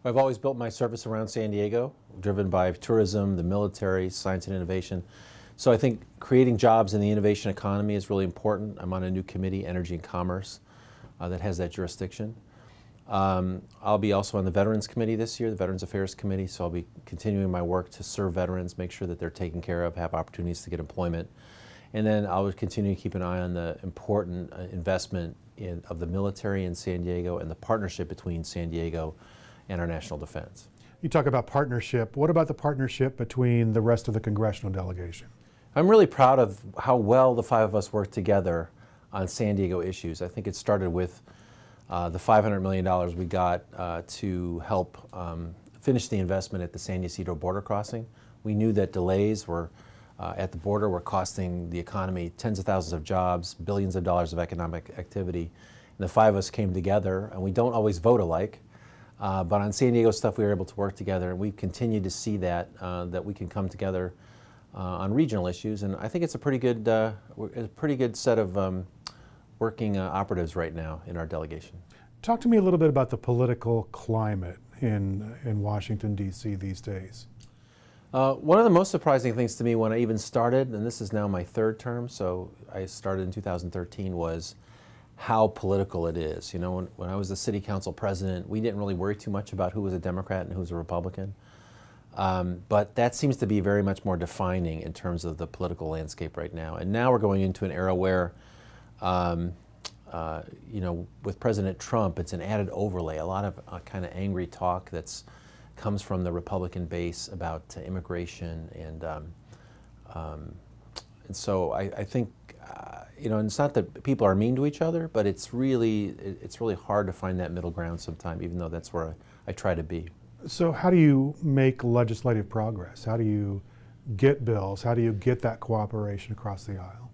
I've always built my service around San Diego, driven by tourism, the military, science and innovation. So I think creating jobs in the innovation economy is really important. I'm on a new committee, Energy and Commerce, that has that jurisdiction. I'll be also on the Veterans Committee this year, the Veterans Affairs Committee, so I'll be continuing my work to serve veterans, make sure that they're taken care of, have opportunities to get employment. And then I would continue to keep an eye on the important investment of the military in San Diego and the partnership between San Diego and our national defense. You talk about partnership. What about the partnership between the rest of the congressional delegation? I'm really proud of how well the five of us work together on San Diego issues. I think it started with the $500 million we got to help finish the investment at the San Ysidro border crossing. We knew that delays were at the border were costing the economy tens of thousands of jobs, billions of dollars of economic activity. And the five of us came together, and we don't always vote alike, but on San Diego stuff we were able to work together, and we've continued to see that, that we can come together on regional issues. And I think it's a pretty good set of working operatives right now in our delegation. Talk to me a little bit about the political climate in Washington, D.C. these days. One of the most surprising things to me when I even started, and this is now my third term, so I started in 2013, was how political it is. You know, when I was the city council president, we didn't really worry too much about who was a Democrat and who was a Republican. But that seems to be very much more defining in terms of the political landscape right now. And now we're going into an era where, you know, with President Trump, it's an added overlay, a lot of kind of angry talk that's comes from the Republican base about immigration, and so I think you know, and it's not that people are mean to each other, but it's really hard to find that middle ground sometime, even though that's where I try to be. So how do you make legislative progress? How do you get bills? How do you get that cooperation across the aisle?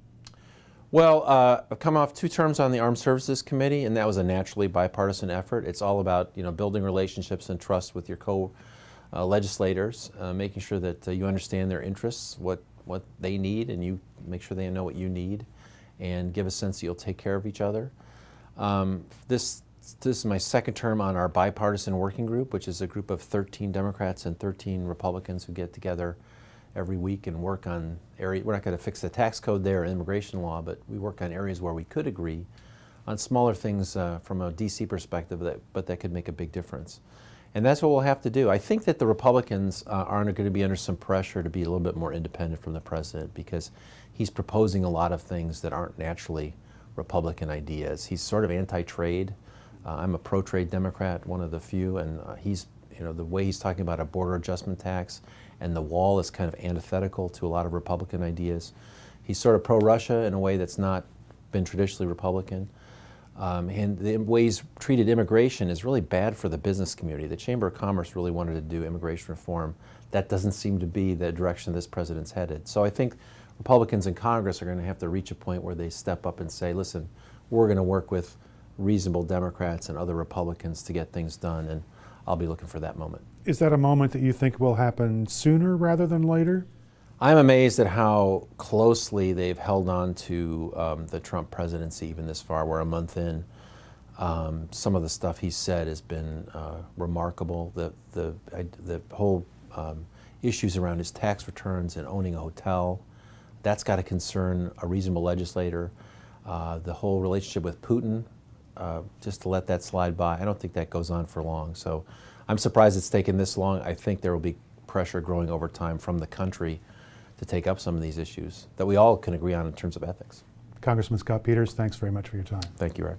Well, I've come off 2 terms on the Armed Services Committee, and that was a naturally bipartisan effort. It's all about, you know, building relationships and trust with your co-legislators, making sure that you understand their interests, what they need, and you make sure they know what you need, and give a sense that you'll take care of each other. This is my second term on our bipartisan working group, which is a group of 13 Democrats and 13 Republicans who get together every week and work on areas. We're not going to fix the tax code there or immigration law, but we work on areas where we could agree on smaller things from a DC perspective, but that could make a big difference. And that's what we'll have to do. I think that the Republicans aren't going to be under some pressure to be a little bit more independent from the president, because he's proposing a lot of things that aren't naturally Republican ideas. He's sort of anti-trade. I'm a pro-trade Democrat, one of the few, and he's, you know, the way he's talking about a border adjustment tax and the wall is kind of antithetical to a lot of Republican ideas. He's sort of pro-Russia in a way that's not been traditionally Republican. And the way he's treated immigration is really bad for the business community. The Chamber of Commerce really wanted to do immigration reform. That doesn't seem to be the direction this president's headed. So I think Republicans in Congress are going to have to reach a point where they step up and say, listen, we're going to work with reasonable Democrats and other Republicans to get things done, and I'll be looking for that moment. Is that a moment that you think will happen sooner rather than later? I'm amazed at how closely they've held on to the Trump presidency even this far. We're a month in. Some of the stuff he said has been remarkable. The whole issues around his tax returns and owning a hotel, that's got to concern a reasonable legislator. The whole relationship with Putin, just to let that slide by, I don't think that goes on for long. So I'm surprised it's taken this long. I think there will be pressure growing over time from the country to take up some of these issues that we all can agree on in terms of ethics. Congressman Scott Peters, thanks very much for your time. Thank you, Erik.